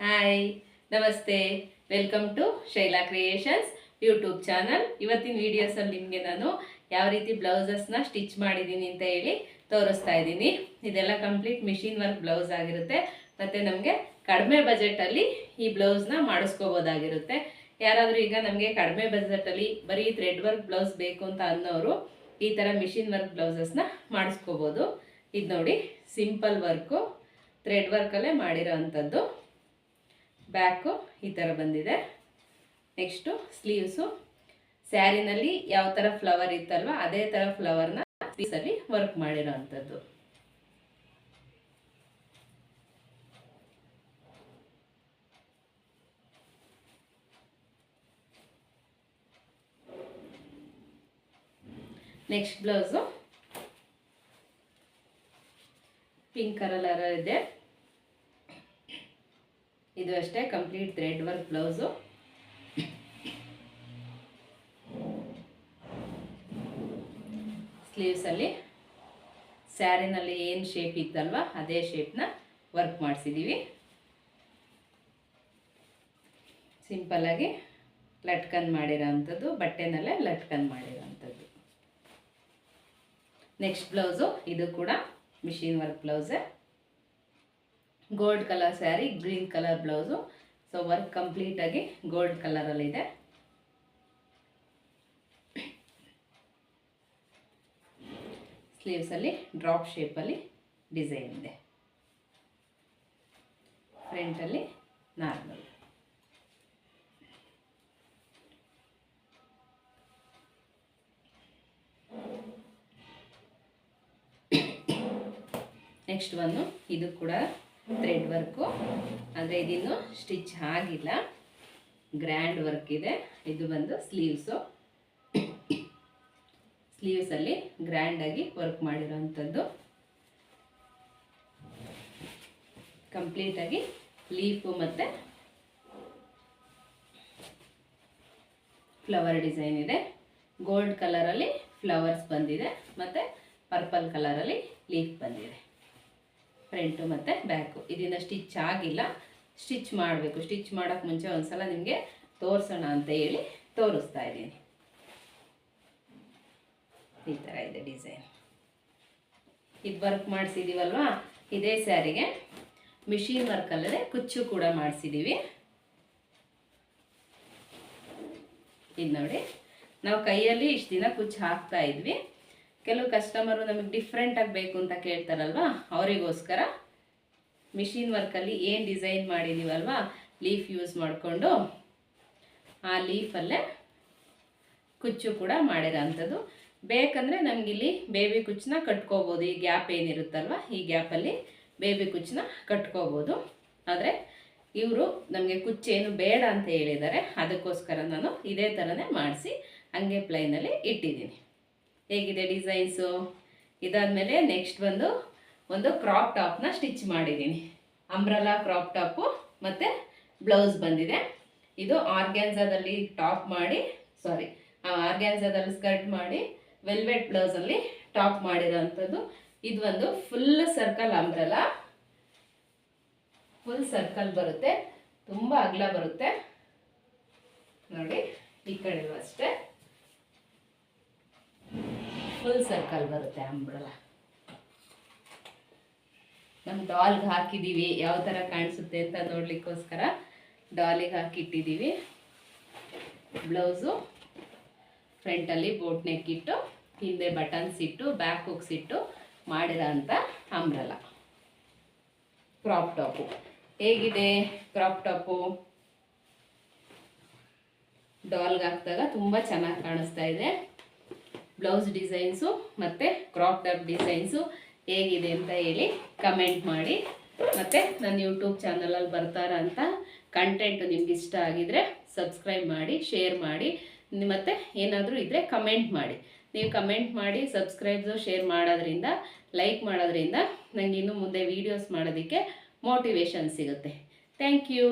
Hi, ನಮಸ್ತೆ. Welcome to Shaila creations YouTube channel. ಇವತ್ತಿನ ವಿಡಿಯೋಸಲ್ಲಿ ನಿಮಗೆ ನಾನು ಯಾವ ರೀತಿ ಬ್ಲೌಸಸ್ನ ಸ್ಟಿಚ್ ಮಾಡಿದ್ದೀನಿ ಅಂತ ಹೇಳಿ ತೋರಿಸ್ತಾ ಇದ್ದೀನಿ. ಇದೆಲ್ಲ ಕಂಪ್ಲೀಟ್ ಮಿಷಿನ್ ವರ್ಕ್ ಬ್ಲೌಸ್ ಆಗಿರುತ್ತೆ. ಮತ್ತು ನಮಗೆ ಕಡಿಮೆ ಬಜೆಟಲ್ಲಿ ಈ ಬ್ಲೌಸ್ನ ಮಾಡಿಸ್ಕೋಬೋದಾಗಿರುತ್ತೆ. ಯಾರಾದರೂ ಈಗ ನಮಗೆ ಕಡಿಮೆ ಬಜೆಟಲ್ಲಿ ಬರೀ ಥ್ರೆಡ್ ವರ್ಕ್ ಬ್ಲೌಸ್ ಬೇಕು ಅಂತ ಅನ್ನೋರು ಈ ಥರ ಮಿಷಿನ್ ವರ್ಕ್ ಬ್ಲೌಸಸ್ನ ಮಾಡಿಸ್ಕೋಬೋದು. ಇದು ನೋಡಿ, ಸಿಂಪಲ್ ವರ್ಕು ಥ್ರೆಡ್ ವರ್ಕಲ್ಲೇ ಮಾಡಿರೋ ಅಂಥದ್ದು. ಬ್ಯಾಕು ಈ ಥರ ಬಂದಿದೆ. ನೆಕ್ಸ್ಟು ಸ್ಲೀವ್ಸು ಸ್ಯಾರಿನಲ್ಲಿ ಯಾವ ಥರ ಫ್ಲವರ್ ಇತ್ತಲ್ವ ಅದೇ ಥರ ಫ್ಲವರ್ನ ಸ್ಲೀವ್ಸಲ್ಲಿ ವರ್ಕ್ ಮಾಡಿರೋ ಅಂಥದ್ದು. ನೆಕ್ಸ್ಟ್ ಬ್ಲೌಸು ಪಿಂಕ್ ಕಲರ್ ಇದೆ. ಇದು ಅಷ್ಟೇ ಕಂಪ್ಲೀಟ್ ಥ್ರೆಡ್ ವರ್ಕ್ ಬ್ಲೌಸು. ಸ್ಲೀವ್ಸಲ್ಲಿ ಸ್ಯಾರಿನಲ್ಲಿ ಏನು ಶೇಪ್ ಇತ್ತಲ್ವ ಅದೇ ಶೇಪ್ನ ವರ್ಕ್ ಮಾಡಿಸಿದ್ದೀವಿ. ಸಿಂಪಲ್ಲಾಗಿ ಲಟ್ಕನ್ ಮಾಡಿರೋ ಅಂಥದ್ದು, ಬಟ್ಟೆನಲ್ಲೇ ಲಟ್ಕನ್ ಮಾಡಿರೋ ಅಂಥದ್ದು. ನೆಕ್ಸ್ಟ್ ಬ್ಲೌಸು ಇದು ಕೂಡ ಮಿಷಿನ್ ವರ್ಕ್ ಬ್ಲೌಸೇ. Gold colour sari, green colour blouse. So work ಕಂಪ್ಲೀಟಾಗಿ ಗೋಲ್ಡ್ ಕಲರಲ್ಲಿದೆ. ಸ್ಲೀವ್ಸಲ್ಲಿ ಡ್ರಾಪ್ ಶೇಪಲ್ಲಿ ಡಿಸೈನ್ ಇದೆ. ಫ್ರಂಟಲ್ಲಿ ನಾರ್ಮಲ್. ನೆಕ್ಸ್ಟ್ ಒಂದು ಇದು ಕೂಡ ಥ್ರೆಡ್ ವರ್ಕು, ಅಂದರೆ ಇದಿನ್ನು ಸ್ಟಿಚ್ ಆಗಿಲ್ಲ, ಗ್ರ್ಯಾಂಡ್ ವರ್ಕ್ ಇದೆ. ಇದು ಬಂದು ಸ್ಲೀವ್ಸು. ಸ್ಲೀವ್ಸಲ್ಲಿ ಗ್ರ್ಯಾಂಡಾಗಿ ವರ್ಕ್ ಮಾಡಿರೋವಂಥದ್ದು. ಕಂಪ್ಲೀಟಾಗಿ ಲೀಫು ಮತ್ತು ಫ್ಲವರ್ ಡಿಸೈನ್ ಇದೆ. ಗೋಲ್ಡ್ ಕಲರಲ್ಲಿ ಫ್ಲವರ್ಸ್ ಬಂದಿದೆ ಮತ್ತು ಪರ್ಪಲ್ ಕಲರಲ್ಲಿ ಲೀಫ್ ಬಂದಿದೆ. ಫ್ರಂಟು ಮತ್ತು ಬ್ಯಾಕು ಇದನ್ನು ಸ್ಟಿಚ್ ಆಗಿಲ್ಲ, ಸ್ಟಿಚ್ ಮಾಡಬೇಕು. ಸ್ಟಿಚ್ ಮಾಡೋಕ್ಕೆ ಮುಂಚೆ ಒಂದು ಸಲ ನಿಮಗೆ ತೋರಿಸೋಣ ಅಂತ ಹೇಳಿ ತೋರಿಸ್ತಾ ಇದ್ದೀನಿ. ಈ ಥರ ಇದೆ ಡಿಸೈನ್. ಇದು ವರ್ಕ್ ಮಾಡಿಸಿದ್ದೀವಲ್ವಾ, ಇದೇ ಸ್ಯಾರಿಗೆ ಮಿಷಿನ್ ವರ್ಕಲ್ಲದೆ ಕುಚ್ಚು ಕೂಡ ಮಾಡಿಸಿದ್ದೀವಿ. ಇದು ನೋಡಿ, ನಾವು ಕೈಯಲ್ಲಿ ಇಷ್ಟು ದಿನ ಕುಚ್ಚು ಹಾಕ್ತಾ ಇದ್ವಿ. ಕೆಲವು ಕಸ್ಟಮರು ನಮಗೆ ಡಿಫ್ರೆಂಟಾಗಿ ಬೇಕು ಅಂತ ಕೇಳ್ತಾರಲ್ವ, ಅವರಿಗೋಸ್ಕರ ಮಿಷಿನ್ ವರ್ಕಲ್ಲಿ ಏನು ಡಿಸೈನ್ ಮಾಡಿದ್ದೀವಲ್ವ ಲೀಫ್ ಯೂಸ್ ಮಾಡಿಕೊಂಡು ಆ ಲೀಫಲ್ಲೇ ಕುಚ್ಚು ಕೂಡ ಮಾಡಿರೋ ಅಂಥದ್ದು. ಬೇಕಂದರೆ ನಮಗಿಲ್ಲಿ ಬೇಬಿ ಕುಚ್ಚನ್ನ ಕಟ್ಕೋಬೋದು. ಈ ಗ್ಯಾಪ್ ಏನಿರುತ್ತಲ್ವ ಈ ಗ್ಯಾಪಲ್ಲಿ ಬೇಬಿ ಕುಚ್ಚನ್ನ ಕಟ್ಕೋಬೋದು. ಆದರೆ ಇವರು ನಮಗೆ ಕುಚ್ಚೇನು ಬೇಡ ಅಂತ ಹೇಳಿದ್ದಾರೆ, ಅದಕ್ಕೋಸ್ಕರ ನಾನು ಇದೇ ಥರನೇ ಮಾಡಿಸಿ ಹಂಗೆ ಪ್ಲೈನಲ್ಲಿ ಇಟ್ಟಿದ್ದೀನಿ. ಹೇಗಿದೆ ಡಿಸೈನ್ಸು? ಇದಾದಮೇಲೆ ನೆಕ್ಸ್ಟ್ ಒಂದು ಕ್ರಾಪ್ ಟಾಪ್ನ ಸ್ಟಿಚ್ ಮಾಡಿದ್ದೀನಿ. ಅಂಬ್ರಲಾ ಕ್ರಾಪ್ ಟಾಪು ಮತ್ತು ಬ್ಲೌಸ್ ಬಂದಿದೆ. ಇದು ಆರ್ಗ್ಯಾನ್ಸಾದಲ್ಲಿ ಟಾಪ್ ಮಾಡಿ, ಆರ್ಗ್ಯಾನ್ಸಾದಲ್ಲಿ ಸ್ಕರ್ಟ್ ಮಾಡಿ ವೆಲ್ವೆಟ್ ಬ್ಲೌಸಲ್ಲಿ ಟಾಪ್ ಮಾಡಿರೋ ಅಂಥದ್ದು. ಇದು ಒಂದು full circle umbrella, full circle ಬರುತ್ತೆ, ತುಂಬ ಅಗಲ ಬರುತ್ತೆ ನೋಡಿ. ಈ ಕಡೆಗೂ ಅಷ್ಟೇ ಫುಲ್ ಸರ್ಕಲ್ ಬರುತ್ತೆ ಅಂಬ್ರಲಾ. ನಮ್ಮ ಡಾಲ್ಗೆ ಹಾಕಿದ್ದೀವಿ, ಯಾವ ಥರ ಕಾಣಿಸುತ್ತೆ ಅಂತ ನೋಡಲಿಕ್ಕೋಸ್ಕರ ಡಾಲಿಗೆ ಹಾಕಿಟ್ಟಿದ್ದೀವಿ. ಬ್ಲೌಸು ಫ್ರಂಟಲ್ಲಿ ಬೋಟ್ ನೆಕ್ ಇಟ್ಟು, ಹಿಂದೆ ಬಟನ್ಸ್ ಇಟ್ಟು, ಬ್ಯಾಕ್ ಹುಕ್ಸ್ ಇಟ್ಟು ಮಾಡಿರೋ ಅಂಥ ಅಂಬ್ರಲಾ ಕ್ರಾಪ್ ಟಾಪು. ಹೇಗಿದೆ ಕ್ರಾಪ್ ಟಾಪು? ಡಾಲ್ಗೆ ಹಾಕಿದಾಗ ತುಂಬ ಚೆನ್ನಾಗಿ ಕಾಣಿಸ್ತಾ ಇದೆ. ಬ್ಲೌಸ್ ಡಿಸೈನ್ಸು ಮತ್ತು ಕ್ರಾಪ್ ಟಾಪ್ ಡಿಸೈನ್ಸು ಹೇಗಿದೆ ಅಂತ ಹೇಳಿ ಕಮೆಂಟ್ ಮಾಡಿ. ಮತ್ತು ನನ್ನ ಯೂಟ್ಯೂಬ್ ಚಾನಲಲ್ಲಿ ಬರ್ತಾರಂಥ ಕಂಟೆಂಟು ನಿಮ್ಗೆ ಇಷ್ಟ ಆಗಿದರೆ ಸಬ್ಸ್ಕ್ರೈಬ್ ಮಾಡಿ, ಶೇರ್ ಮಾಡಿ, ಮತ್ತು ಏನಾದರೂ ಇದ್ದರೆ ಕಮೆಂಟ್ ಮಾಡಿ. ನೀವು ಕಮೆಂಟ್ ಮಾಡಿ, ಸಬ್ಸ್ಕ್ರೈಬ್ಸು ಶೇರ್ ಮಾಡೋದ್ರಿಂದ, ಲೈಕ್ ಮಾಡೋದ್ರಿಂದ ನನಗೆ ಇನ್ನೂ ಮುಂದೆ ವೀಡಿಯೋಸ್ ಮಾಡೋದಕ್ಕೆ ಮೋಟಿವೇಶನ್ ಸಿಗುತ್ತೆ. Thank you.